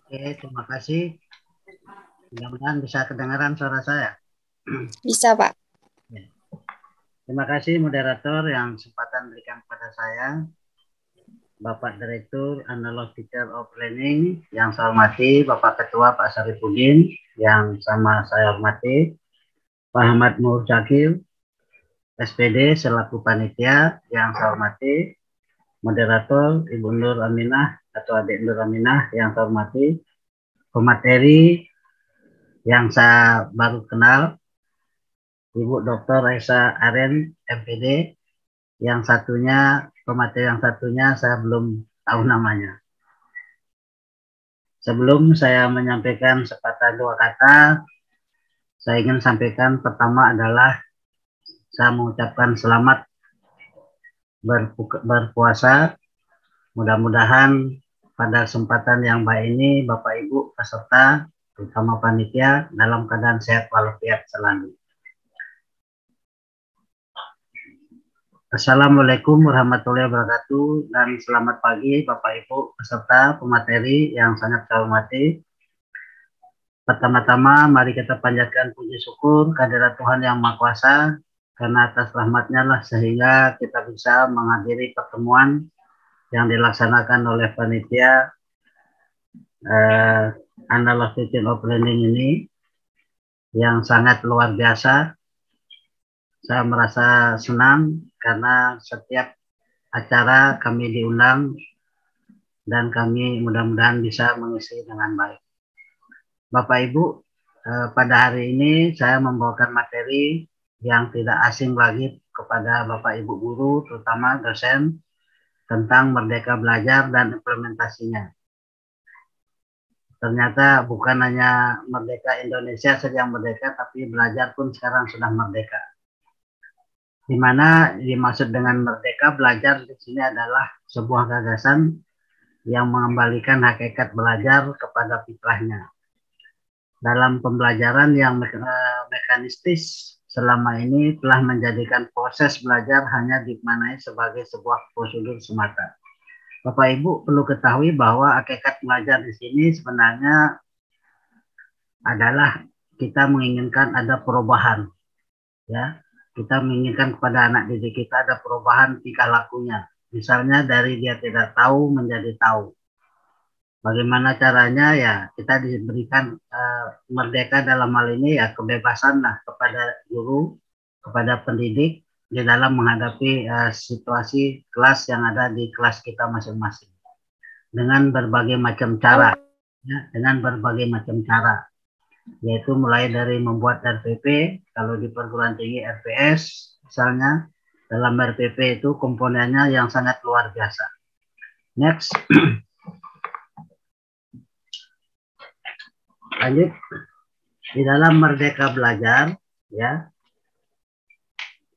Oke, terima kasih. Mudah-mudahan bisa kedengaran suara saya. Bisa, Pak. Ya. Terima kasih moderator yang kesempatan berikan kepada saya, Bapak Direktur Analog Teacher of Learning, yang saya hormati Bapak Ketua Pak Sarifudin, yang sama saya hormati Pak Ahmad Nur Zakir, SPD selaku panitia, yang saya hormati moderator Ibu Nur Aminah atau Adik Nur Aminah, yang saya hormati pemateri yang saya baru kenal, Ibu Dr. Raisa Aren, MPD, yang satunya, pemateri yang satunya saya belum tahu namanya. Sebelum saya menyampaikan sepatah dua kata, saya ingin sampaikan pertama adalah saya mengucapkan selamat berpuasa. Mudah-mudahan pada kesempatan yang baik ini, Bapak Ibu peserta, terutama panitia, dalam keadaan sehat walafiat selalu. Assalamualaikum warahmatullahi wabarakatuh dan selamat pagi Bapak Ibu peserta pemateri yang sangat saya hormati. Pertama-tama mari kita panjatkan puji syukur kehadirat Tuhan Yang Maha Kuasa, karena atas rahmatnya lah sehingga kita bisa menghadiri pertemuan yang dilaksanakan oleh panitia Analog Teaching of Learning ini yang sangat luar biasa. Saya merasa senang karena setiap acara kami diundang dan kami mudah-mudahan bisa mengisi dengan baik. Bapak Ibu, pada hari ini saya membawakan materi yang tidak asing lagi kepada Bapak Ibu guru, terutama dosen, tentang Merdeka Belajar dan implementasinya. Ternyata bukan hanya merdeka Indonesia saja yang merdeka, tapi belajar pun sekarang sudah merdeka. Di mana dimaksud dengan merdeka belajar di sini adalah sebuah gagasan yang mengembalikan hakikat belajar kepada fitrahnya. Dalam pembelajaran yang mekanistis selama ini telah menjadikan proses belajar hanya dimaknai sebagai sebuah prosedur semata. Bapak Ibu perlu ketahui bahwa hakikat belajar di sini sebenarnya adalah kita menginginkan ada perubahan, ya. Kita menginginkan kepada anak didik kita ada perubahan tingkah lakunya. Misalnya dari dia tidak tahu menjadi tahu. Bagaimana caranya? Ya kita diberikan merdeka dalam hal ini ya kebebasan lah kepada guru, kepada pendidik di dalam menghadapi situasi kelas yang ada di kelas kita masing-masing dengan berbagai macam cara, ya, dengan berbagai macam cara, yaitu mulai dari membuat RPP, kalau di perguruan tinggi RPS misalnya, dalam RPP itu komponennya yang sangat luar biasa. Next. Lanjut. Di dalam Merdeka Belajar, ya,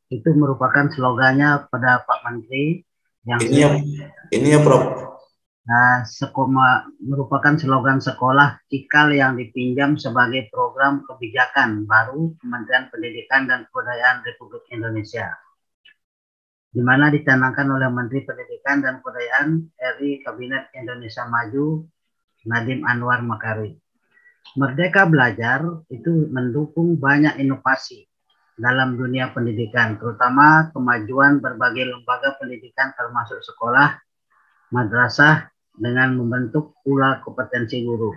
itu merupakan slogannya pada Pak Menteri yang ini ya Prof. Nah, merupakan slogan sekolah cikal yang dipinjam sebagai program kebijakan baru Kementerian Pendidikan dan Kebudayaan Republik Indonesia, di mana dicanangkan oleh Menteri Pendidikan dan Kebudayaan RI Kabinet Indonesia Maju Nadiem Anwar Makarim. Merdeka Belajar itu mendukung banyak inovasi dalam dunia pendidikan, terutama kemajuan berbagai lembaga pendidikan termasuk sekolah, madrasah, dengan membentuk pula kompetensi guru.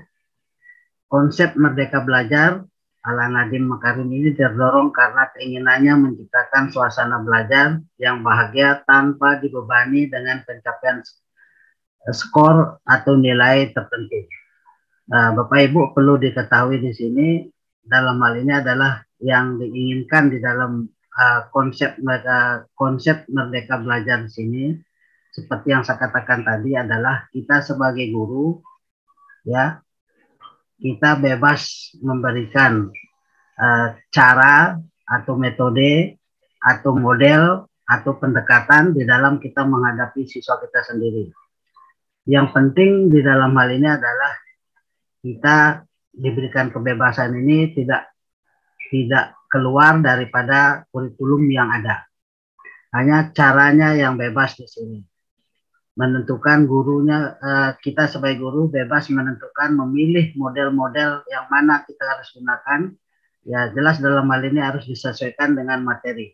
Konsep Merdeka Belajar ala Nadiem Makarim ini terdorong karena keinginannya menciptakan suasana belajar yang bahagia tanpa dibebani dengan pencapaian skor atau nilai tertentu. Bapak Ibu perlu diketahui di sini dalam hal ini adalah yang diinginkan di dalam konsep Merdeka Belajar di sini, seperti yang saya katakan tadi, adalah kita sebagai guru, ya, kita bebas memberikan cara atau metode atau model atau pendekatan di dalam kita menghadapi siswa kita sendiri. Yang penting di dalam hal ini adalah kita diberikan kebebasan ini tidak keluar daripada kurikulum yang ada. Hanya caranya yang bebas di sini. menentukan gurunya, kita sebagai guru bebas menentukan memilih model-model yang mana kita harus gunakan. Ya jelas dalam hal ini harus disesuaikan dengan materi.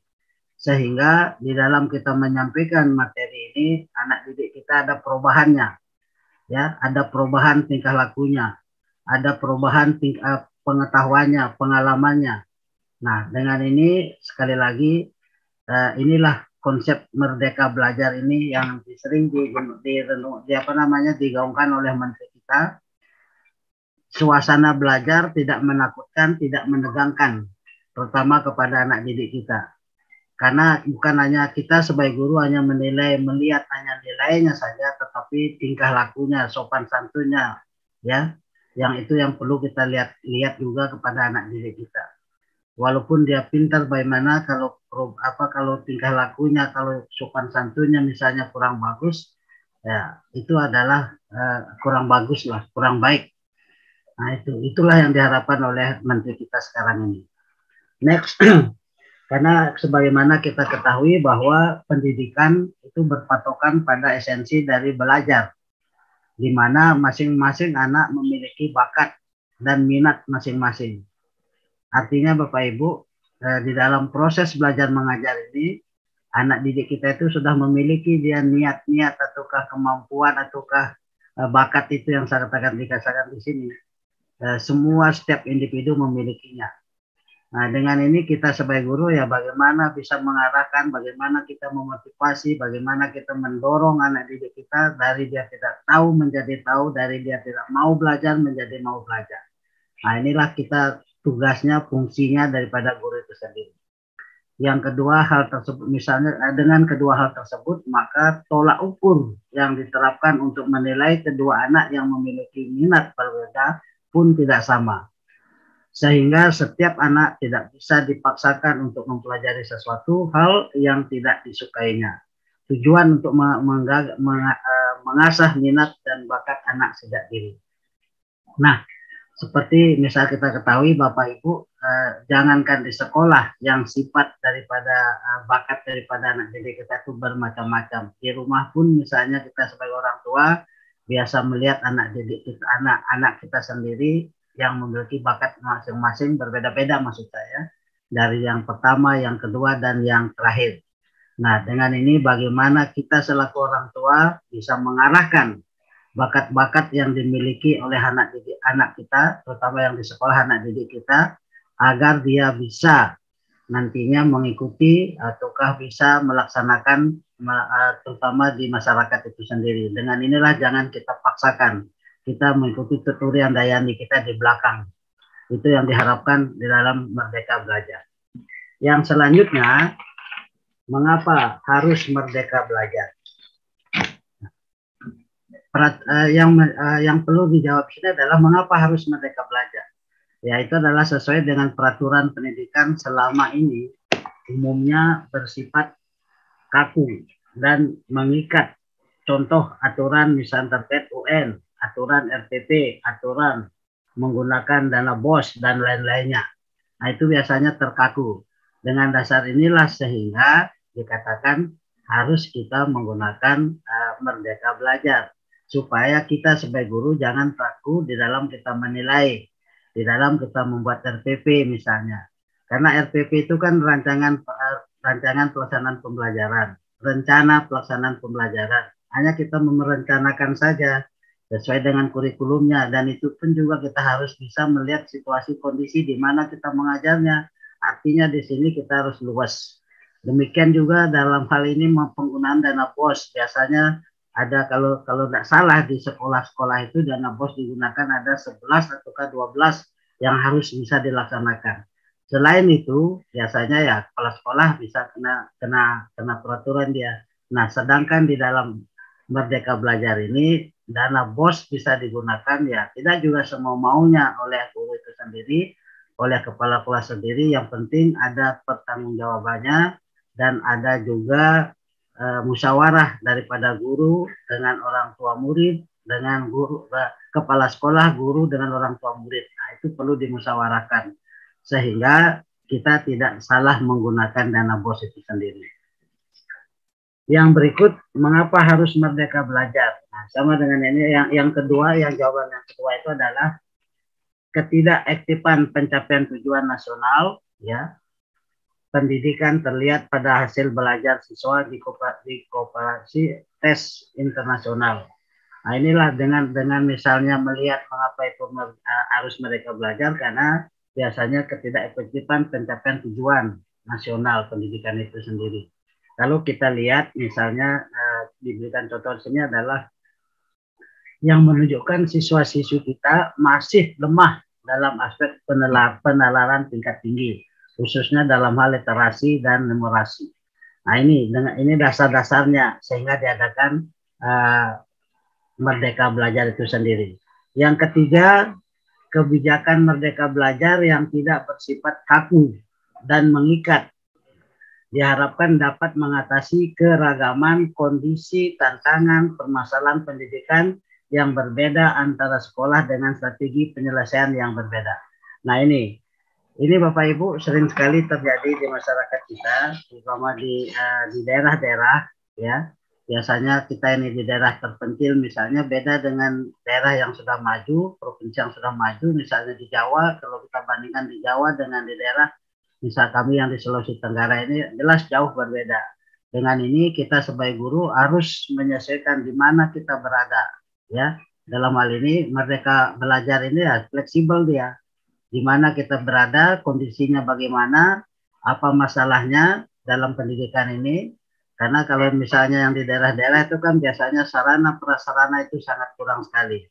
Sehingga di dalam kita menyampaikan materi ini, anak didik kita ada perubahannya. Ya, ada perubahan tingkah lakunya, ada perubahan pengetahuannya, pengalamannya. Nah, dengan ini sekali lagi inilah konsep merdeka belajar ini yang sering digaungkan oleh menteri kita. Suasana belajar tidak menakutkan, tidak menegangkan, terutama kepada anak didik kita. Karena bukan hanya kita sebagai guru hanya menilai, melihat hanya nilainya saja, tetapi tingkah lakunya, sopan santunnya, ya, yang itu yang perlu kita lihat juga kepada anak didik kita. Walaupun dia pintar bagaimana, kalau tingkah lakunya, kalau sopan santunnya misalnya kurang bagus, ya itu adalah kurang bagus lah, kurang baik. Nah itulah yang diharapkan oleh menteri kita sekarang ini. Next, karena sebagaimana kita ketahui bahwa pendidikan itu berpatokan pada esensi dari belajar, di mana masing-masing anak memiliki bakat dan minat masing-masing. Artinya Bapak Ibu, di dalam proses belajar mengajar ini, anak didik kita itu sudah memiliki dia niat-niat ataukah kemampuan ataukah bakat itu yang saya katakan di sini. Semua setiap individu memilikinya. Nah, dengan ini kita sebagai guru ya bagaimana bisa mengarahkan, bagaimana kita memotivasi, bagaimana kita mendorong anak didik kita dari dia tidak tahu menjadi tahu, dari dia tidak mau belajar menjadi mau belajar. Nah, inilah kita tugasnya, fungsinya daripada guru itu sendiri. Yang kedua hal tersebut, misalnya dengan kedua hal tersebut, maka tolak ukur yang diterapkan untuk menilai kedua anak yang memiliki minat berbeda pun tidak sama. Sehingga setiap anak tidak bisa dipaksakan untuk mempelajari sesuatu hal yang tidak disukainya. Tujuan untuk mengasah minat dan bakat anak sejak dini. Nah, seperti misal kita ketahui Bapak Ibu, jangankan di sekolah yang sifat daripada bakat daripada anak didik kita itu bermacam-macam. Di rumah pun misalnya kita sebagai orang tua biasa melihat anak didik kita, anak-anak kita sendiri yang memiliki bakat masing-masing berbeda-beda maksud saya. Dari yang pertama, yang kedua, dan yang terakhir. Nah, dengan ini bagaimana kita selaku orang tua bisa mengarahkan bakat-bakat yang dimiliki oleh anak didik anak kita, terutama yang di sekolah anak didik kita, agar dia bisa nantinya mengikuti ataukah bisa melaksanakan terutama di masyarakat itu sendiri. Dengan inilah jangan kita paksakan kita mengikuti tuturian Dayani kita di belakang. Itu yang diharapkan di dalam Merdeka Belajar. Yang selanjutnya, mengapa harus merdeka belajar? Yang perlu dijawab ini adalah mengapa harus merdeka belajar? Ya, itu adalah sesuai dengan peraturan pendidikan selama ini umumnya bersifat kaku dan mengikat. Contoh aturan misalnya terkait UN, aturan RPP, aturan menggunakan dana BOS dan lain-lainnya. Nah, itu biasanya terkaku. Dengan dasar inilah sehingga dikatakan harus kita menggunakan merdeka belajar. Supaya kita sebagai guru jangan kaku di dalam kita menilai, di dalam kita membuat RPP misalnya. Karena RPP itu kan rancangan pelaksanaan pembelajaran, rencana pelaksanaan pembelajaran. Hanya kita merencanakan saja sesuai dengan kurikulumnya, dan itu pun juga kita harus bisa melihat situasi kondisi di mana kita mengajarnya. Artinya di sini kita harus luas. Demikian juga dalam hal ini penggunaan dana BOS. Biasanya ada kalau tidak salah di sekolah-sekolah itu dana BOS digunakan ada 11 atau 12 yang harus bisa dilaksanakan. Selain itu biasanya ya kepala sekolah bisa kena peraturan dia. Nah, sedangkan di dalam Merdeka Belajar ini dana BOS bisa digunakan ya tidak juga semau-maunya oleh guru itu sendiri, oleh kepala kelas sendiri. Yang penting ada pertanggungjawabannya dan ada juga musyawarah daripada guru dengan orang tua murid, dengan guru kepala sekolah, guru dengan orang tua murid. Nah, itu perlu dimusyawarahkan sehingga kita tidak salah menggunakan dana BOS itu sendiri. Yang berikut, mengapa harus merdeka belajar? Nah, sama dengan ini. Yang kedua, jawaban yang kedua itu adalah ketidakaktifan pencapaian tujuan nasional, ya. Pendidikan terlihat pada hasil belajar siswa di kooperasi tes internasional. Nah, inilah dengan misalnya melihat mengapa itu harus mereka belajar, karena biasanya ketidakefektifan pencapaian tujuan nasional pendidikan itu sendiri. Kalau kita lihat misalnya diberikan contoh di sini adalah yang menunjukkan siswa-siswi kita masih lemah dalam aspek penalaran tingkat tinggi, khususnya dalam hal literasi dan numerasi. Nah, ini dasar-dasarnya sehingga diadakan Merdeka Belajar itu sendiri. Yang ketiga, kebijakan Merdeka Belajar yang tidak bersifat kaku dan mengikat diharapkan dapat mengatasi keragaman kondisi, tantangan, permasalahan pendidikan yang berbeda antara sekolah dengan strategi penyelesaian yang berbeda. Nah, ini Bapak Ibu sering sekali terjadi di masyarakat kita, terutama di daerah-daerah, ya. Biasanya kita ini di daerah terpencil misalnya beda dengan daerah yang sudah maju, provinsi yang sudah maju, misalnya di Jawa. Kalau kita bandingkan di Jawa dengan di daerah misal kami yang di Sulawesi Tenggara ini jelas jauh berbeda. Dengan ini kita sebagai guru harus menyesuaikan di mana kita berada, ya. Dalam hal ini Merdeka Belajar ini ya fleksibel dia. Di mana kita berada, kondisinya bagaimana, apa masalahnya dalam pendidikan ini. Karena kalau misalnya yang di daerah-daerah itu kan biasanya sarana prasarana itu sangat kurang sekali.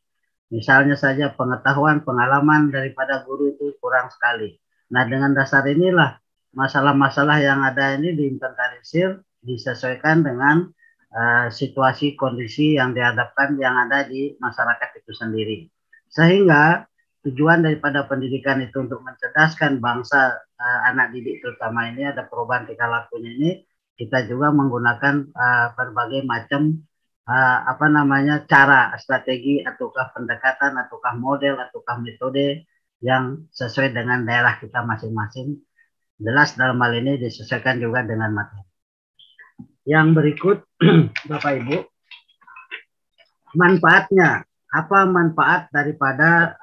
Misalnya saja pengetahuan, pengalaman daripada guru itu kurang sekali. Nah, dengan dasar inilah masalah-masalah yang ada ini diinventarisir, disesuaikan dengan situasi kondisi yang dihadapkan yang ada di masyarakat itu sendiri. Sehingga tujuan daripada pendidikan itu untuk mencerdaskan bangsa anak didik terutama ini ada perubahan tingkah lakunya ini, kita juga menggunakan berbagai macam cara, strategi, ataukah pendekatan, ataukah model, ataukah metode yang sesuai dengan daerah kita masing-masing. Jelas dalam hal ini disesuaikan juga dengan materi. Yang berikut, Bapak Ibu, manfaatnya. Apa manfaat daripada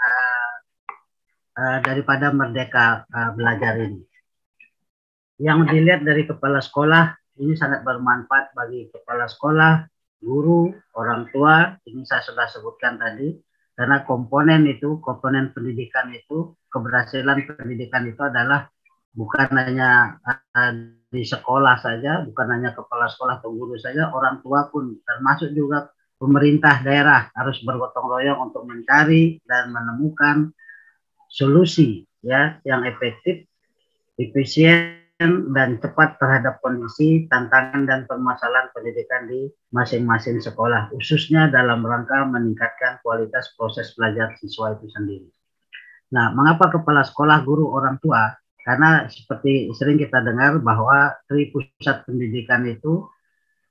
Merdeka Belajar ini? Yang dilihat dari kepala sekolah, ini sangat bermanfaat bagi kepala sekolah, guru, orang tua. Ini saya sudah sebutkan tadi, karena komponen pendidikan itu, keberhasilan pendidikan itu adalah bukan hanya di sekolah saja, bukan hanya kepala sekolah atau guru saja, orang tua pun termasuk juga pemerintah daerah harus bergotong royong untuk mencari dan menemukan solusi, ya, yang efektif, efisien, dan cepat terhadap kondisi, tantangan, dan permasalahan pendidikan di masing-masing sekolah, khususnya dalam rangka meningkatkan kualitas proses belajar siswa itu sendiri. Nah, mengapa kepala sekolah, guru, orang tua? Karena seperti sering kita dengar bahwa pusat pendidikan itu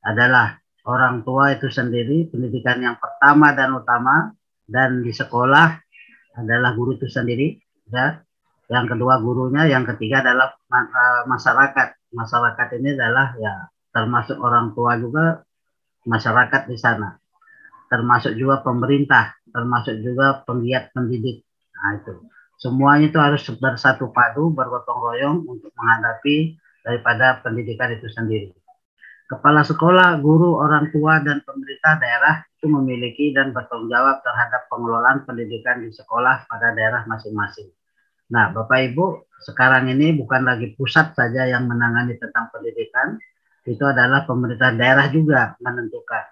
adalah orang tua itu sendiri, pendidikan yang pertama dan utama, dan di sekolah adalah guru itu sendiri, ya. Yang kedua gurunya, yang ketiga adalah masyarakat. Masyarakat ini adalah ya termasuk orang tua juga, masyarakat di sana, termasuk juga pemerintah, termasuk juga penggiat pendidik. Nah, itu semuanya itu harus bersatu padu, bergotong royong untuk menghadapi daripada pendidikan itu sendiri. Kepala sekolah, guru, orang tua, dan pemerintah daerah itu memiliki dan bertanggung jawab terhadap pengelolaan pendidikan di sekolah pada daerah masing-masing. Nah, Bapak Ibu, sekarang ini bukan lagi pusat saja yang menangani tentang pendidikan, itu adalah pemerintah daerah juga menentukan.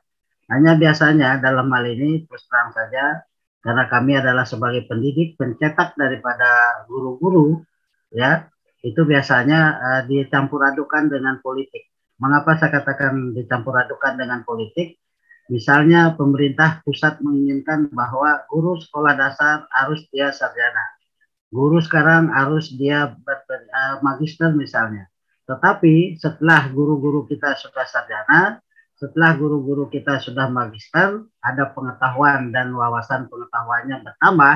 Hanya biasanya dalam hal ini terus terang saja, karena kami adalah sebagai pendidik, pencetak daripada guru-guru, ya, itu biasanya dicampur adukan dengan politik. Mengapa saya katakan dicampur adukan dengan politik? Misalnya pemerintah pusat menginginkan bahwa guru sekolah dasar harus dia sarjana. Guru sekarang harus dia magister misalnya. Tetapi setelah guru-guru kita sudah sarjana, setelah guru-guru kita sudah magister, ada pengetahuan dan wawasan pengetahuannya bertambah.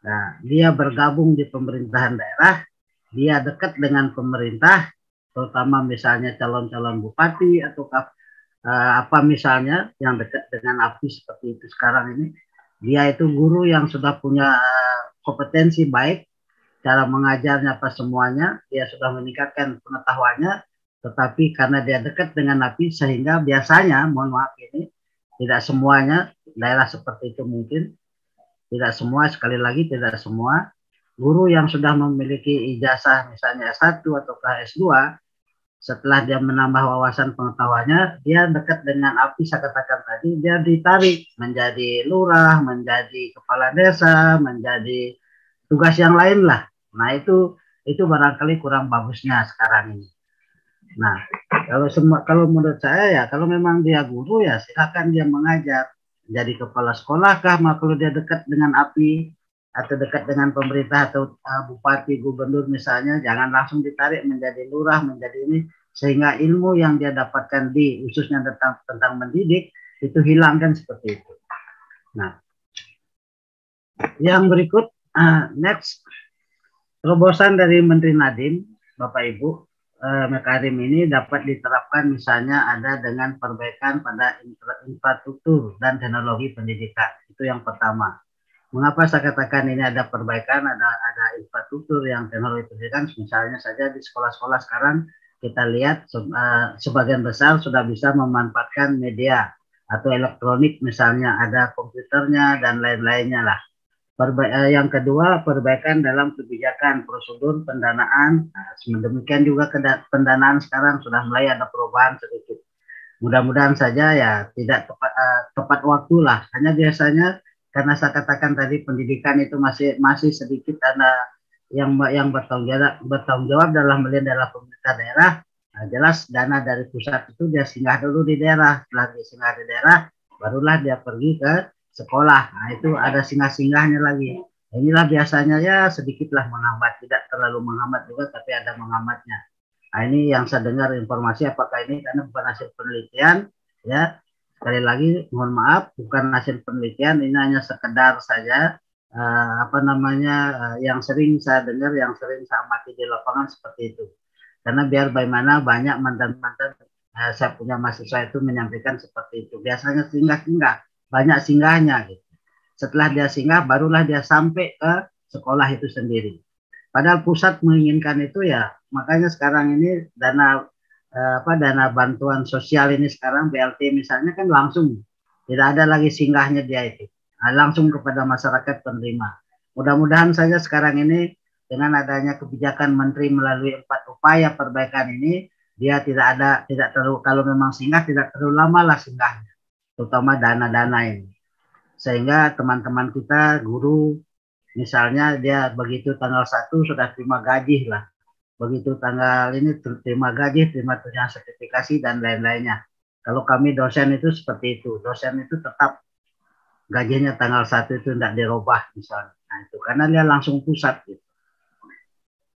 Nah, dia bergabung di pemerintahan daerah, dia dekat dengan pemerintah, terutama misalnya calon-calon bupati ataukah apa misalnya yang dekat dengan api seperti itu sekarang ini, dia itu guru yang sudah punya kompetensi baik, cara mengajarnya apa semuanya, dia sudah meningkatkan pengetahuannya, tetapi karena dia dekat dengan api sehingga biasanya, mohon maaf ini, tidak semuanya daerah seperti itu mungkin, tidak semua, sekali lagi tidak semua, guru yang sudah memiliki ijazah misalnya S1 atau S2, setelah dia menambah wawasan pengetahuannya, dia dekat dengan api, saya katakan tadi, dia ditarik menjadi lurah, menjadi kepala desa, menjadi tugas yang lain lah. Nah itu barangkali kurang bagusnya sekarang ini. Nah kalau menurut saya ya, kalau memang dia guru ya silakan dia mengajar. Jadi kepala sekolah kah, kalau dia dekat dengan api atau dekat dengan pemerintah atau bupati, gubernur misalnya, jangan langsung ditarik menjadi lurah, menjadi ini, sehingga ilmu yang dia dapatkan di khususnya tentang mendidik itu hilang kan seperti itu. Nah, yang berikut next, terobosan dari Menteri Nadiem, Bapak Ibu, Mekarim ini dapat diterapkan misalnya ada dengan perbaikan pada infrastruktur dan teknologi pendidikan. Itu yang pertama. Mengapa saya katakan ini ada perbaikan, ada infrastruktur yang teknologi pendidikan, misalnya saja di sekolah-sekolah sekarang kita lihat sebagian besar sudah bisa memanfaatkan media atau elektronik, misalnya ada komputernya dan lain-lainnya lah. Yang kedua, perbaikan dalam kebijakan prosedur pendanaan. Demikian juga pendanaan sekarang sudah mulai ada perubahan sedikit. Mudah-mudahan saja ya tidak tepat waktu lah. Hanya biasanya karena saya katakan tadi pendidikan itu masih sedikit ada yang bertanggung jawab dalam melihat dalam pemerintah daerah. Nah, jelas dana dari pusat itu dia singgah dulu di daerah. Setelah dia singgah di daerah, barulah dia pergi ke sekolah. Nah, itu ada singgah-singgahnya lagi. Inilah biasanya ya sedikitlah menghambat, tidak terlalu menghambat juga, tapi ada menghambatnya. Nah, ini yang saya dengar informasi, apakah ini karena bukan hasil penelitian, ya. Sekali lagi mohon maaf, bukan hasil penelitian, ini hanya sekedar saja yang sering saya dengar, yang sering saya amati di lapangan seperti itu. Karena biar bagaimana banyak mantan-mantan saya punya mahasiswa itu menyampaikan seperti itu. Biasanya singgah-singgah, banyak singgahnya gitu. Setelah dia singgah, barulah dia sampai ke sekolah itu sendiri. Padahal pusat menginginkan itu ya, makanya sekarang ini dana bantuan sosial ini sekarang BLT misalnya kan langsung, tidak ada lagi singgahnya dia itu, langsung kepada masyarakat penerima. Mudah-mudahan saja sekarang ini dengan adanya kebijakan Menteri melalui 4 upaya perbaikan ini, dia tidak terlalu, kalau memang singgah tidak terlalu lama lah singgahnya, terutama dana-dana ini. Sehingga teman-teman kita, guru, misalnya dia begitu tanggal 1 sudah terima gaji lah. Begitu tanggal ini terima gaji, terima tunjangan sertifikasi dan lain-lainnya. Kalau kami dosen itu seperti itu. Dosen itu tetap gajinya tanggal 1 itu tidak dirubah misalnya. Nah, itu karena dia langsung pusat gitu.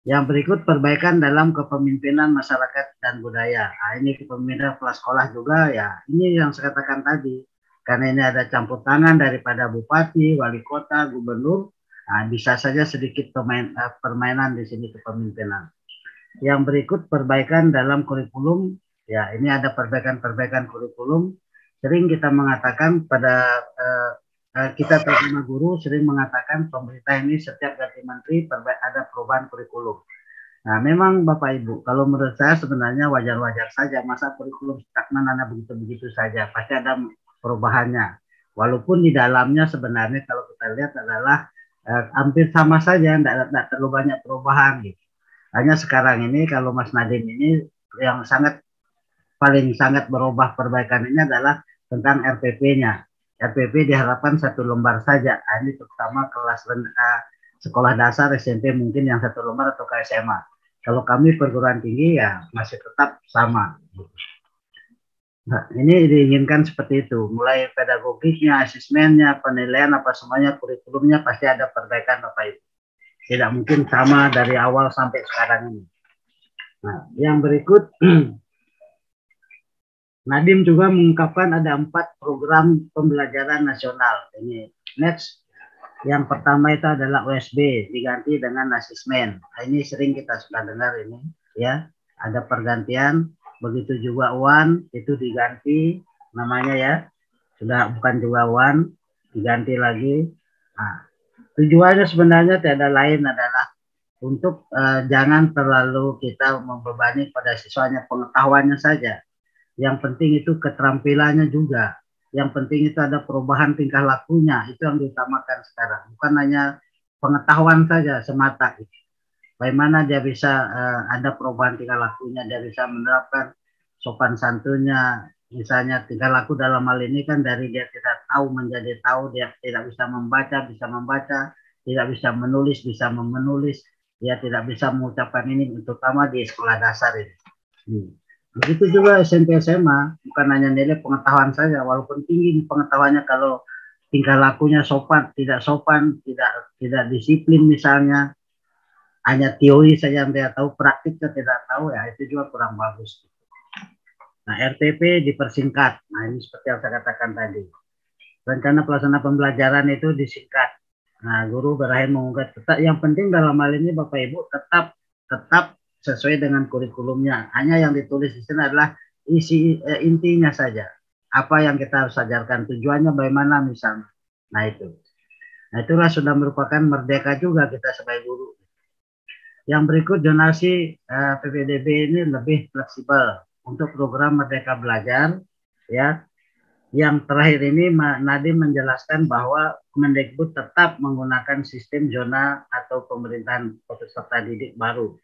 Yang berikut perbaikan dalam kepemimpinan masyarakat dan budaya. Nah, ini kepemimpinan kepala sekolah juga ya. Ini yang saya katakan tadi. Karena ini ada campur tangan daripada bupati, wali kota, gubernur. Nah, bisa saja sedikit permainan di sini kepemimpinan. Yang berikut perbaikan dalam kurikulum. Ya, ini ada perbaikan kurikulum. Sering kita mengatakan pada kita terutama guru sering mengatakan pemerintah ini setiap ganti menteri ada perubahan kurikulum. Nah, memang Bapak Ibu, kalau menurut saya sebenarnya wajar-wajar saja, masa kurikulum stagnan hanya begitu-begitu saja, pasti ada perubahannya. Walaupun di dalamnya sebenarnya kalau kita lihat adalah hampir sama saja, tidak terlalu banyak perubahan gitu. Hanya sekarang ini kalau Mas Nadiem ini yang paling sangat berubah perbaikan ini adalah tentang RPP-nya. RPP diharapkan 1 lembar saja. Ini terutama kelas sekolah dasar, SMP mungkin yang 1 lembar atau ke SMA. Kalau kami perguruan tinggi ya masih tetap sama. Nah, ini diinginkan seperti itu. Mulai pedagogiknya, asesmennya, penilaian apa semuanya, kurikulumnya pasti ada perbaikan Bapak Ibu. Tidak mungkin sama dari awal sampai sekarang ini. Nah, yang berikut Nadiem juga mengungkapkan ada 4 program pembelajaran nasional. Ini next. Yang pertama itu adalah USB diganti dengan asesmen. Nah, ini sering kita sudah dengar ini ya. Ada pergantian Begitu juga UAN itu diganti namanya ya, sudah bukan juga UAN, diganti lagi. Nah, tujuannya sebenarnya tidak lain adalah untuk jangan terlalu kita membebani pada siswanya pengetahuannya saja. Yang penting itu keterampilannya juga. Yang penting itu ada perubahan tingkah lakunya. Itu yang diutamakan sekarang. Bukan hanya pengetahuan saja semata. Bagaimana dia bisa ada perubahan tingkah lakunya. Dia bisa menerapkan sopan santunnya. Misalnya tingkah laku dalam hal ini kan dari dia tidak tahu menjadi tahu. Dia tidak bisa membaca, bisa membaca. Tidak bisa menulis, bisa menulis. Dia tidak bisa mengucapkan ini. Terutama di sekolah dasar ini. Begitu juga SMP SMA, bukan hanya nilai pengetahuan saja, walaupun tinggi pengetahuannya kalau tingkah lakunya sopan, tidak disiplin misalnya, hanya teori saja yang dia tahu, praktiknya tidak tahu, ya itu juga kurang bagus. Nah, RTP dipersingkat. Nah, ini seperti yang saya katakan tadi. Rencana pelaksana pembelajaran itu disingkat. Nah, guru berakhir mengungkap tetap yang penting dalam hal ini Bapak Ibu tetap sesuai dengan kurikulumnya. Hanya yang ditulis di sini adalah intinya saja. Apa yang kita harus ajarkan, tujuannya bagaimana misalnya. Nah itu. Nah itulah sudah merupakan merdeka juga kita sebagai guru. Yang berikut zonasi PPDB ini lebih fleksibel untuk program Merdeka Belajar. Ya. Yang terakhir ini Nadiem menjelaskan bahwa Kemendikbud tetap menggunakan sistem zona atau pemerintahan peserta didik baru.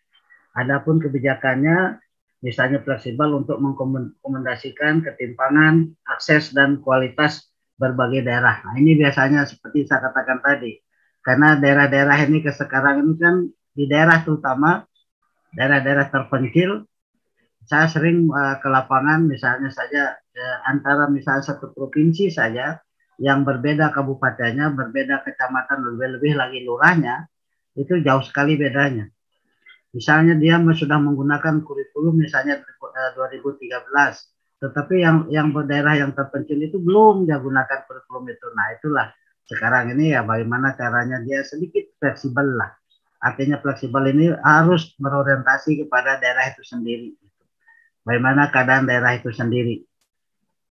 Adapun kebijakannya misalnya fleksibel untuk mengkomendasikan ketimpangan, akses dan kualitas berbagai daerah. Nah, ini biasanya seperti saya katakan tadi. Karena daerah-daerah ini sekarang ini kan di daerah terutama daerah-daerah terpencil, saya sering ke lapangan misalnya saja antara misalnya satu provinsi saja yang berbeda kabupatennya, berbeda kecamatan, lebih-lebih lagi lurahnya, itu jauh sekali bedanya. Misalnya dia sudah menggunakan kurikulum misalnya 2013, tetapi yang daerah yang terpencil itu belum dia gunakan kurikulum itu. Nah itulah sekarang ini ya bagaimana caranya dia sedikit fleksibel lah. Artinya fleksibel ini harus berorientasi kepada daerah itu sendiri. Bagaimana keadaan daerah itu sendiri.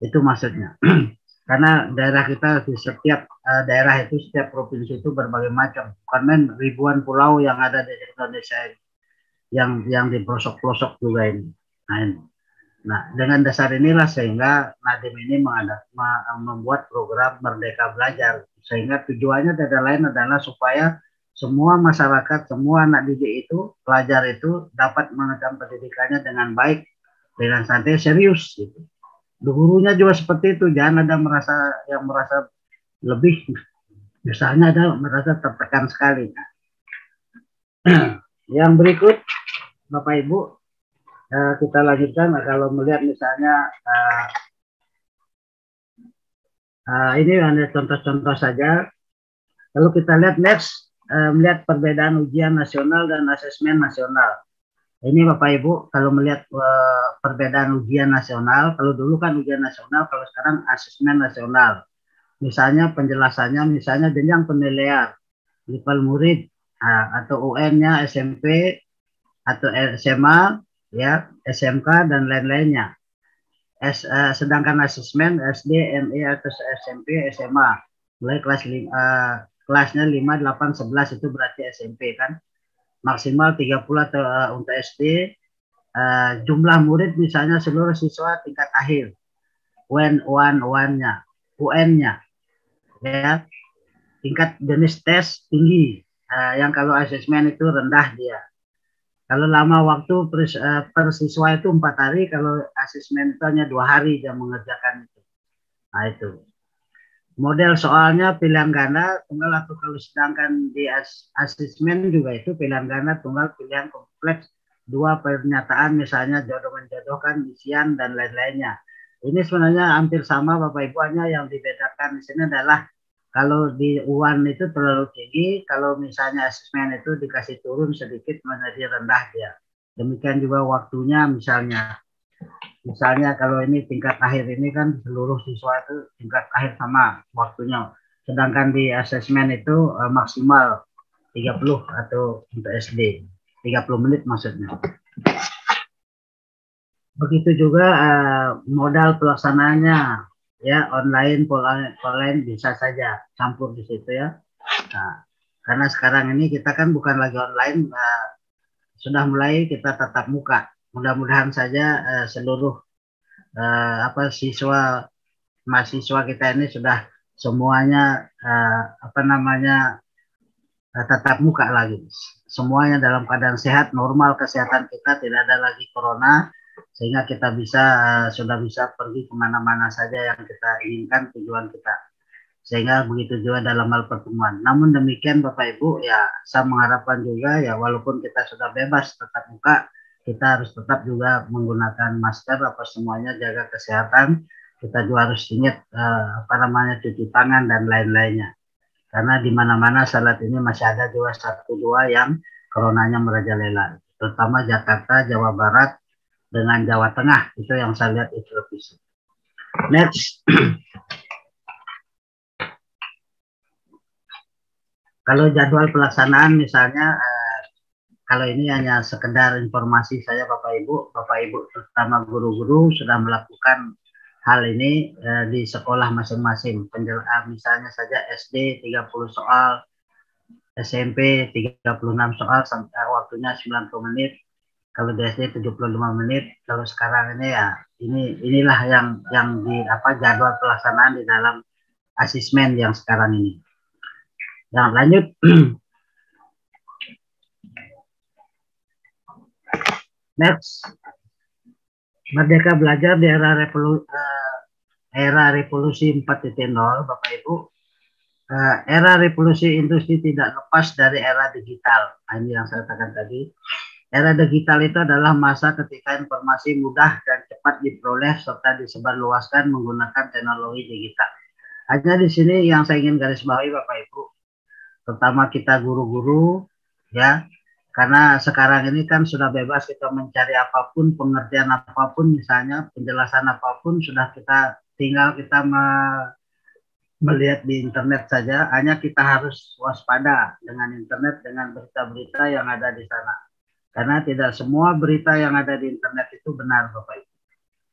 Itu maksudnya. Karena daerah kita di setiap daerah itu, setiap provinsi itu berbagai macam. Karena ribuan pulau yang ada di Indonesia ini. Yang di pelosok-pelosok juga ini. Nah, dengan dasar inilah sehingga Nadiem ini membuat program Merdeka Belajar. Sehingga tujuannya tidak lain adalah supaya semua masyarakat, semua anak didik itu, pelajar itu dapat mengenyam pendidikannya dengan baik, dengan santai, serius. Gitu. Gurunya juga seperti itu, jangan ada yang merasa lebih, misalnya ada merasa tertekan sekali. Yang berikut, Bapak Ibu, kita lanjutkan. Kalau melihat misalnya ini hanya contoh-contoh saja. Kalau kita lihat next, melihat perbedaan ujian nasional dan asesmen nasional. Ini Bapak Ibu, kalau melihat perbedaan ujian nasional, kalau dulu kan ujian nasional, kalau sekarang asesmen nasional. Misalnya penjelasannya, misalnya jenjang penilaian, level murid, atau UN-nya SMP, atau SMA, ya, SMK dan lain-lainnya. Sedangkan asesmen SD, ME atau SMP, SMA, mulai kelasnya 5, 8, 11 itu berarti SMP kan. Maksimal 30 atau untuk SD, jumlah murid misalnya seluruh siswa tingkat akhir. UN-nya, ya. Tingkat jenis tes tinggi, yang kalau asesmen itu rendah dia. Kalau lama waktu per siswa itu 4 hari, kalau asesmen itu hanya 2 hari dia mengerjakan itu. Nah itu. Model soalnya pilihan ganda, tunggal, atau kalau sedangkan di asesmen juga itu pilihan ganda, tunggal, pilihan kompleks, 2 pernyataan misalnya jodoh-menjodohkan, isian, dan lain-lainnya. Ini sebenarnya hampir sama Bapak Ibu, hanya yang dibedakan di sini adalah kalau di UAN itu terlalu tinggi, kalau misalnya asesmen itu dikasih turun sedikit menjadi rendah dia. Demikian juga waktunya misalnya. Misalnya kalau ini tingkat akhir ini kan seluruh siswa itu tingkat akhir sama waktunya. Sedangkan di asesmen itu maksimal 30 atau untuk SD. 30 menit maksudnya. Begitu juga modal pelaksanaannya, ya online bisa saja campur di situ ya. Nah, karena sekarang ini kita kan bukan lagi online, sudah mulai kita tatap muka. Mudah-mudahan saja seluruh siswa mahasiswa kita ini sudah semuanya tatap muka lagi. Semuanya dalam keadaan sehat, normal kesehatan kita, tidak ada lagi corona, sehingga kita sudah bisa pergi kemana-mana saja yang kita inginkan tujuan kita. Sehingga begitu juga dalam hal pertemuan. Namun demikian Bapak Ibu, ya saya mengharapkan juga ya walaupun kita sudah bebas tatap muka, kita harus tetap juga menggunakan masker semuanya, jaga kesehatan. Kita juga harus ingat cuci tangan dan lain-lainnya. Karena di mana-mana saat ini masih ada juga satu dua yang coronanya merajalela, terutama Jakarta, Jawa Barat dengan Jawa Tengah, itu yang saya lihat di televisi. Next. Kalau jadwal pelaksanaan misalnya, kalau ini hanya sekedar informasi saya Bapak Ibu terutama guru-guru sudah melakukan hal ini di sekolah masing-masing. Misalnya saja SD 30 soal, SMP 36 soal, sampai waktunya 90 menit. Kalau di SD 75 menit. Kalau sekarang ini ya inilah yang di jadwal pelaksanaan di dalam asesmen yang sekarang ini. Yang lanjut. Next. Merdeka Belajar di era revolusi 4.0, Bapak Ibu. Era revolusi industri tidak lepas dari era digital. Ini yang saya katakan tadi. Era digital itu adalah masa ketika informasi mudah dan cepat diperoleh serta disebarluaskan menggunakan teknologi digital. Hanya di sini yang saya ingin garis bawahi Bapak Ibu, terutama kita guru-guru ya, karena sekarang ini kan sudah bebas kita mencari apapun, pengertian apapun, misalnya penjelasan apapun sudah tinggal kita melihat di internet saja. Hanya kita harus waspada dengan internet, dengan berita-berita yang ada di sana. Karena tidak semua berita yang ada di internet itu benar Bapak Ibu.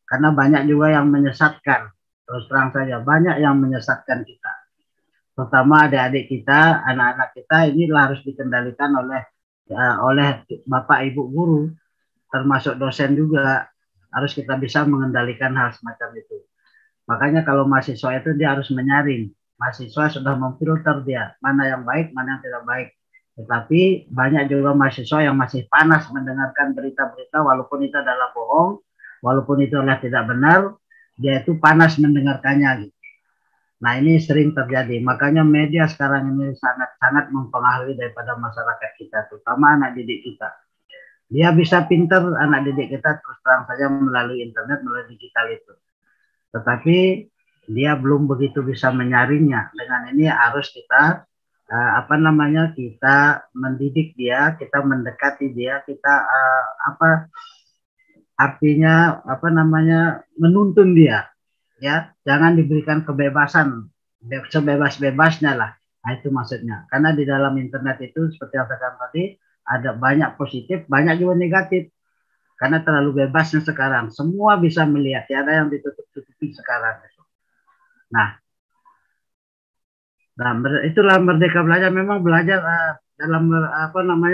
Karena banyak juga yang menyesatkan. Terus terang saja, banyak yang menyesatkan kita. Terutama adik-adik kita, anak-anak kita ini harus dikendalikan oleh Bapak Ibu guru, termasuk dosen juga. Harus kita bisa mengendalikan hal semacam itu. Makanya kalau mahasiswa itu dia harus menyaring. Mahasiswa sudah memfilter dia, mana yang baik, mana yang tidak baik. Tetapi banyak juga mahasiswa yang masih panas mendengarkan berita-berita walaupun itu adalah bohong, walaupun itu adalah tidak benar, dia itu panas mendengarkannya gitu. Nah ini sering terjadi, makanya media sekarang ini sangat-sangat mempengaruhi daripada masyarakat kita, terutama anak didik kita. Dia bisa pinter anak didik kita terus terang saja melalui internet, melalui digital itu. Tetapi dia belum begitu bisa menyaringnya. Dengan ini harus kita kita mendidik dia, kita mendekati dia, kita menuntun dia, ya. Jangan diberikan kebebasan, sebebas-bebasnya lah. Nah, itu maksudnya. Karena di dalam internet itu seperti yang saya katakan tadi, ada banyak positif, banyak juga negatif. Karena terlalu bebasnya sekarang, semua bisa melihat, ya ada yang ditutup-tutupi sekarang. Nah, itulah Merdeka Belajar. Memang belajar dalam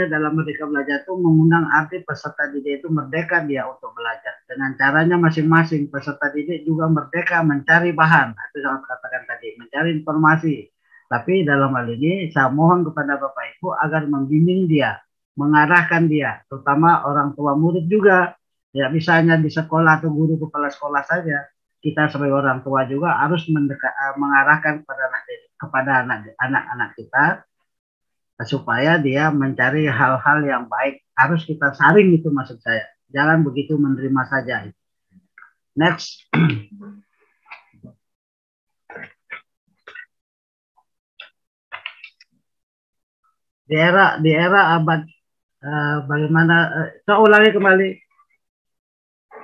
dalam Merdeka Belajar itu mengundang arti peserta didik itu merdeka dia untuk belajar dengan caranya masing-masing. Peserta didik juga merdeka mencari bahan, itu yang saya katakan tadi, mencari informasi. Tapi dalam hal ini saya mohon kepada Bapak Ibu agar membimbing dia, mengarahkan dia, terutama orang tua murid juga. Ya misalnya di sekolah atau guru kepala sekolah saja, kita sebagai orang tua juga harus mengarahkan kepada anak-anak kita supaya dia mencari hal-hal yang baik. Harus kita saring, itu maksud saya. Jangan begitu menerima saja. Next. Di era abad bagaimana? Saya ulangi kembali.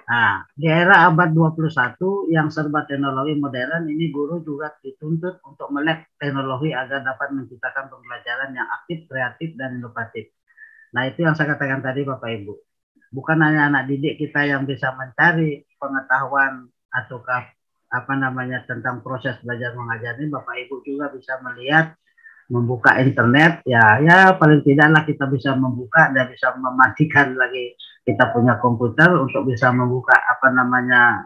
Nah, di era abad 21 yang serba teknologi modern ini, guru juga dituntut untuk melek teknologi agar dapat menciptakan pembelajaran yang aktif, kreatif, dan inovatif. Nah, itu yang saya katakan tadi Bapak Ibu. bukan hanya anak didik kita yang bisa mencari pengetahuan ataukah apa namanya tentang proses belajar mengajar ini, Bapak Ibu juga bisa melihat, membuka internet, ya paling tidaklah kita bisa membuka dan bisa mematikan lagi kita punya komputer untuk bisa membuka apa namanya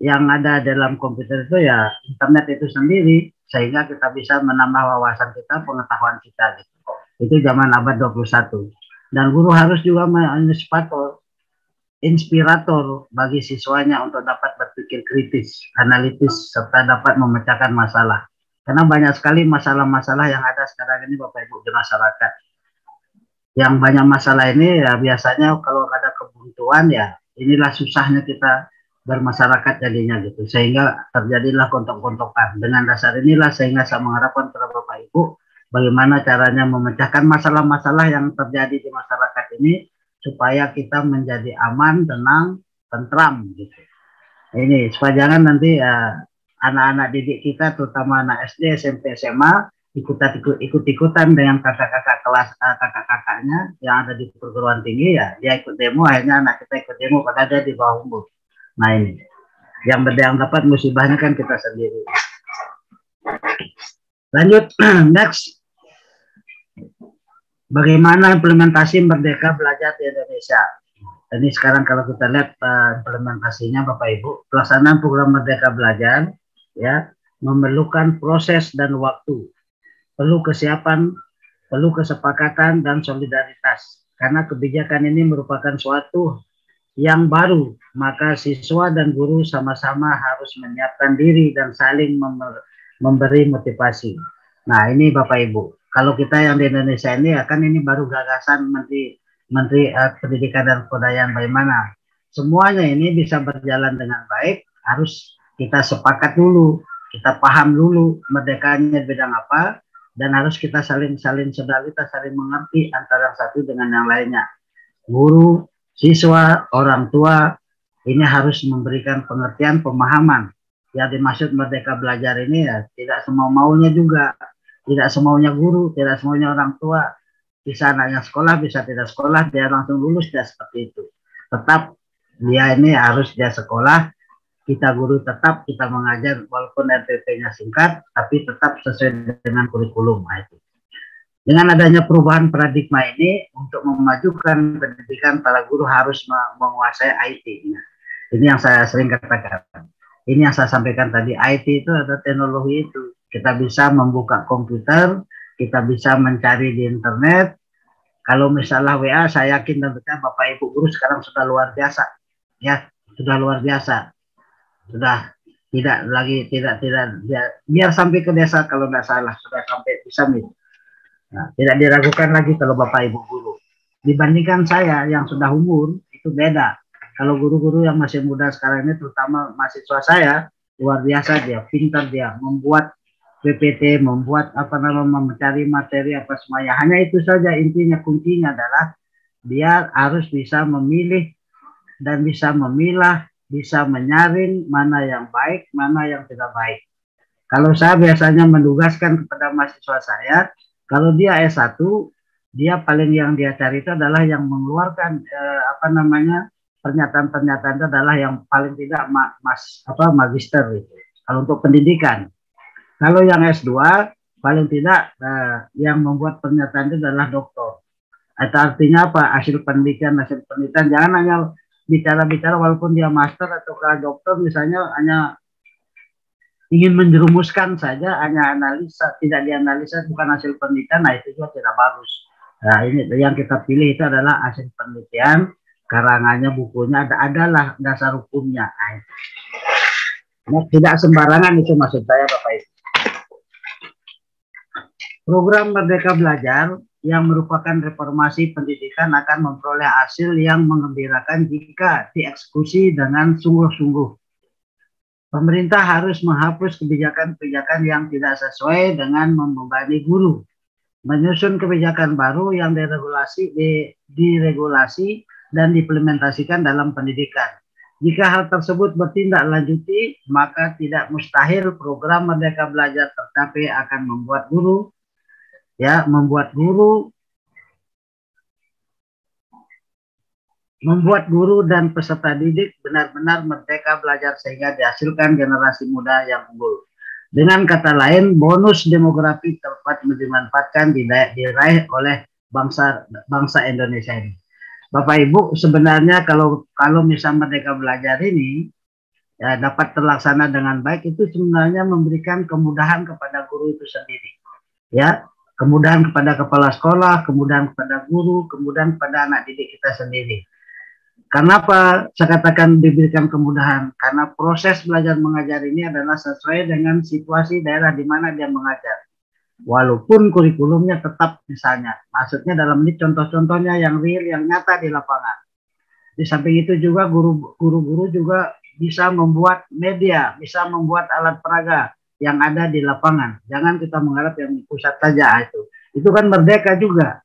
yang ada dalam komputer itu ya internet itu sendiri, sehingga kita bisa menambah wawasan kita, pengetahuan kita gitu. Itu zaman abad 21. Dan guru harus juga inspirator bagi siswanya untuk dapat berpikir kritis, analitis, serta dapat memecahkan masalah. Karena banyak sekali masalah-masalah yang ada sekarang ini Bapak Ibu di masyarakat. Yang banyak masalah ini ya biasanya kalau ada kebuntuan ya inilah susahnya kita bermasyarakat jadinya gitu. Sehingga terjadilah gontok-gontokan. Dengan dasar inilah sehingga saya mengharapkan kepada Bapak Ibu bagaimana caranya memecahkan masalah-masalah yang terjadi di masyarakat ini supaya kita menjadi aman, tenang, tentram gitu. Ini supaya jangan nanti anak-anak didik kita terutama anak SD, SMP, SMA ikut-ikutan dengan kakak-kakak kelas kakak-kakaknya yang ada di perguruan tinggi ya dia ikut demo, akhirnya anak kita ikut demo padahal dia di bawah umur. Nah ini yang dapat musibahnya kan kita sendiri. Lanjut next. Bagaimana implementasi Merdeka Belajar di Indonesia? Ini sekarang kalau kita lihat implementasinya Bapak Ibu, pelaksanaan program Merdeka Belajar ya memerlukan proses dan waktu, perlu kesiapan, perlu kesepakatan dan solidaritas. Karena kebijakan ini merupakan suatu yang baru, maka siswa dan guru sama-sama harus menyiapkan diri dan saling memberi motivasi. Nah ini Bapak Ibu, kalau kita yang di Indonesia ini ya kan ini baru gagasan Menteri Pendidikan dan Kebudayaan bagaimana semuanya ini bisa berjalan dengan baik, harus kita sepakat dulu, kita paham dulu merdekanya bidang apa, dan harus kita saling solidaritas, saling mengerti antara satu dengan yang lainnya. Guru, siswa, orang tua ini harus memberikan pengertian, pemahaman. Yang dimaksud Merdeka Belajar ini ya tidak semau maunya juga, tidak semaunya guru, tidak semaunya orang tua. Bisa anaknya sekolah, bisa tidak sekolah, dia langsung lulus, dia seperti itu. Tetap dia ini harus dia sekolah, kita guru tetap kita mengajar walaupun RPP-nya singkat, tapi tetap sesuai dengan kurikulum. Nah, itu. Dengan adanya perubahan paradigma ini, untuk memajukan pendidikan, para guru harus menguasai IT. Nah, ini yang saya sering katakan. Ini yang saya sampaikan tadi, IT itu adalah teknologi itu. Kita bisa membuka komputer, kita bisa mencari di internet. Kalau misalnya WA, saya yakin dan percaya Bapak Ibu guru sekarang sudah luar biasa, ya sudah luar biasa, sudah tidak biar sampai ke desa kalau nggak salah sudah sampai bisa nih. Nah, tidak diragukan lagi kalau Bapak Ibu guru. Dibandingkan saya yang sudah umur itu beda. Kalau guru-guru yang masih muda sekarang ini, terutama mahasiswa saya, luar biasa dia, pintar dia, membuat PPT, membuat apa namanya, mencari materi apa semuanya. Hanya itu saja intinya, kuncinya adalah dia harus bisa memilih dan bisa memilah, bisa menyaring mana yang baik, mana yang tidak baik. Kalau saya biasanya mendugaskan kepada mahasiswa saya, kalau dia S1, dia paling yang dia cari itu adalah yang mengeluarkan apa namanya pernyataan-pernyataan itu adalah yang paling tidak magister gitu. Kalau untuk pendidikan. Kalau yang S2 paling tidak yang membuat pernyataan itu adalah doktor. Itu artinya apa? Hasil penelitian jangan hanya bicara-bicara walaupun dia master atau doktor misalnya hanya ingin menjerumuskan saja, hanya analisa, tidak dianalisa, bukan hasil penelitian, nah itu juga tidak bagus. Nah ini yang kita pilih itu adalah hasil penelitian, karangannya, bukunya, adalah dasar hukumnya. Nah, tidak sembarangan itu maksud saya Bapak Ibu. Program Merdeka Belajar yang merupakan reformasi pendidikan akan memperoleh hasil yang menggembirakan jika dieksekusi dengan sungguh-sungguh. Pemerintah harus menghapus kebijakan-kebijakan yang tidak sesuai dengan membebani guru, menyusun kebijakan baru yang diregulasi dan diimplementasikan dalam pendidikan. Jika hal tersebut bertindaklanjuti, maka tidak mustahil program Merdeka Belajar tercapai akan membuat guru membuat guru dan peserta didik benar-benar merdeka belajar sehingga dihasilkan generasi muda yang unggul. Dengan kata lain, bonus demografi tepat dimanfaatkan diraih oleh bangsa Indonesia ini. Bapak Ibu, sebenarnya kalau misal merdeka belajar ini ya dapat terlaksana dengan baik, itu sebenarnya memberikan kemudahan kepada guru itu sendiri. Ya, kemudahan kepada kepala sekolah, kemudahan kepada guru, kemudahan kepada anak didik kita sendiri. Kenapa saya katakan diberikan kemudahan? Karena proses belajar mengajar ini adalah sesuai dengan situasi daerah di mana dia mengajar. Walaupun kurikulumnya tetap misalnya, maksudnya dalam ini contoh-contohnya yang real, yang nyata di lapangan. Di samping itu juga guru-guru juga bisa membuat media, bisa membuat alat peraga yang ada di lapangan. Jangan kita mengharap yang di pusat saja itu. Itu kan merdeka juga.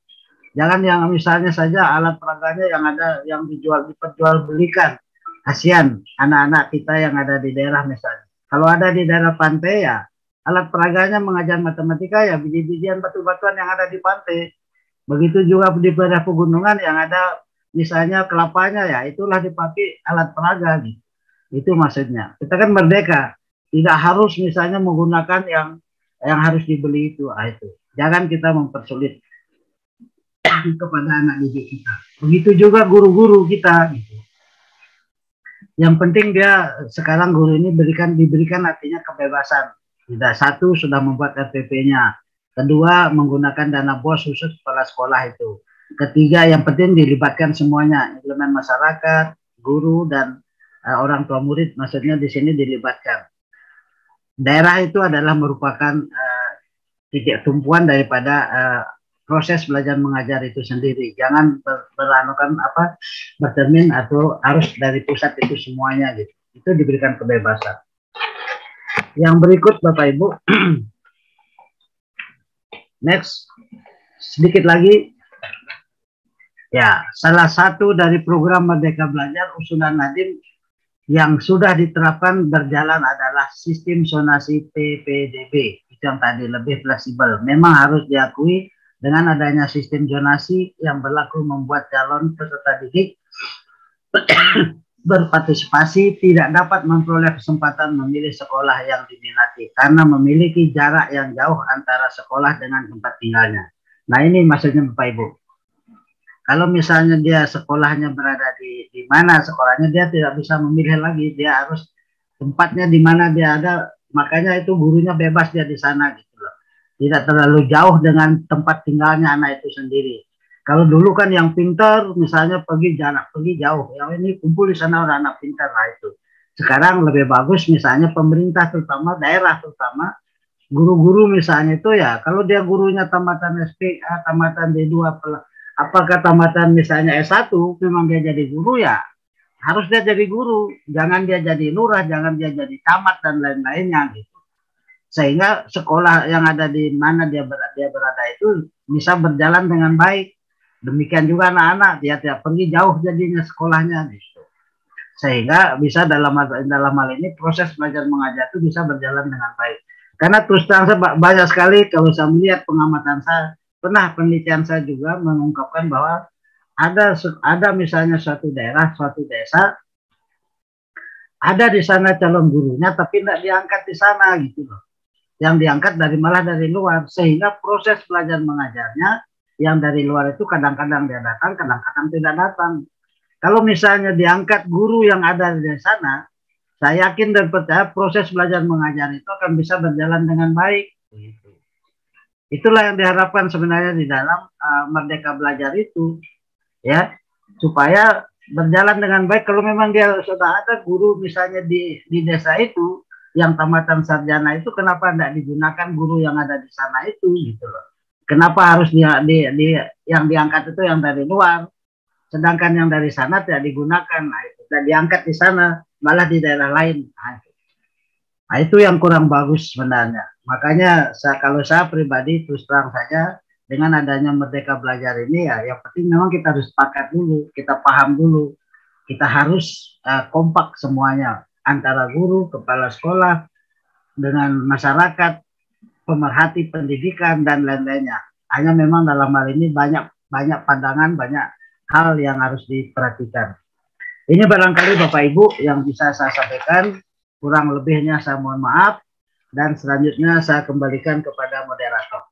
Jangan yang misalnya saja alat peraganya yang ada yang diperjualbelikan. Kasihan anak-anak kita yang ada di daerah misalnya. Kalau ada di daerah pantai ya alat peraganya mengajar matematika ya biji-bijian batu-batuan yang ada di pantai. Begitu juga di daerah pegunungan yang ada misalnya kelapanya ya itulah dipakai alat peraga gitu. Itu maksudnya. Kita kan merdeka. Tidak harus misalnya menggunakan yang harus dibeli itu. Itu. Jangan kita mempersulit kepada anak didik kita. Begitu juga guru-guru kita. Gitu. Yang penting dia sekarang guru ini diberikan artinya kebebasan. Tidak satu sudah membuat RPP-nya. Kedua menggunakan dana BOS khusus kepala sekolah itu. Ketiga yang penting dilibatkan semuanya, elemen masyarakat, guru dan orang tua murid. Maksudnya di sini dilibatkan. Daerah itu adalah merupakan titik tumpuan daripada proses belajar mengajar itu sendiri. Jangan bertermin atau harus dari pusat itu semuanya gitu. Itu diberikan kebebasan. Yang berikut Bapak Ibu. Next. Sedikit lagi. Ya, salah satu dari program Merdeka Belajar usulan Nadiem yang sudah diterapkan berjalan adalah sistem zonasi PPDB. Itu yang tadi lebih fleksibel. Memang harus diakui dengan adanya sistem zonasi yang berlaku membuat calon peserta didik berpartisipasi tidak dapat memperoleh kesempatan memilih sekolah yang diminati karena memiliki jarak yang jauh antara sekolah dengan tempat tinggalnya. Nah ini maksudnya Bapak Ibu. Kalau misalnya dia sekolahnya berada di mana sekolahnya, dia tidak bisa memilih lagi, dia harus tempatnya di mana dia ada, makanya itu gurunya bebas dia di sana gitu loh. Tidak terlalu jauh dengan tempat tinggalnya anak itu sendiri. Kalau dulu kan yang pintar misalnya pergi jauh, yang ini kumpul di sana orang anak pintar lah itu. Sekarang lebih bagus misalnya pemerintah terutama daerah terutama guru-guru misalnya itu ya kalau dia gurunya tamatan SPA, tamatan D2 apakah tamatan misalnya S1 memang dia jadi guru ya harus dia jadi guru, jangan dia jadi lurah, jangan dia jadi camat dan lain-lainnya gitu. Sehingga sekolah yang ada di mana dia berada itu bisa berjalan dengan baik. Demikian juga anak-anak dia tidak pergi jauh jadinya sekolahnya gitu. Sehingga bisa dalam hal ini proses belajar mengajar itu bisa berjalan dengan baik. Karena terus terang saya banyak sekali kalau saya melihat pengamatan saya, pernah penelitian saya juga mengungkapkan bahwa ada misalnya suatu daerah, suatu desa, ada di sana calon gurunya tapi tidak diangkat di sana gitu loh. Yang diangkat malah dari luar, sehingga proses belajar mengajarnya yang dari luar itu kadang-kadang dia datang, kadang-kadang tidak datang. Kalau misalnya diangkat guru yang ada di sana, saya yakin dan percaya proses belajar mengajar itu akan bisa berjalan dengan baik. Itulah yang diharapkan sebenarnya di dalam Merdeka Belajar itu, ya, supaya berjalan dengan baik. Kalau memang dia sudah ada guru misalnya di desa itu yang tamatan sarjana itu, kenapa tidak digunakan guru yang ada di sana itu gitu loh. Kenapa harus yang diangkat itu yang dari luar, sedangkan yang dari sana tidak digunakan, nah itu tidak diangkat di sana, malah di daerah lain. Nah itu yang kurang bagus sebenarnya. Makanya kalau saya pribadi terus terang saja dengan adanya Merdeka Belajar ini ya, yang penting memang kita harus sepakat dulu, kita paham dulu, kita harus kompak semuanya antara guru, kepala sekolah, dengan masyarakat, pemerhati pendidikan dan lain-lainnya. Hanya memang dalam hal ini banyak pandangan, banyak hal yang harus diperhatikan. Ini barangkali Bapak Ibu yang bisa saya sampaikan, kurang lebihnya saya mohon maaf, dan selanjutnya saya kembalikan kepada moderator.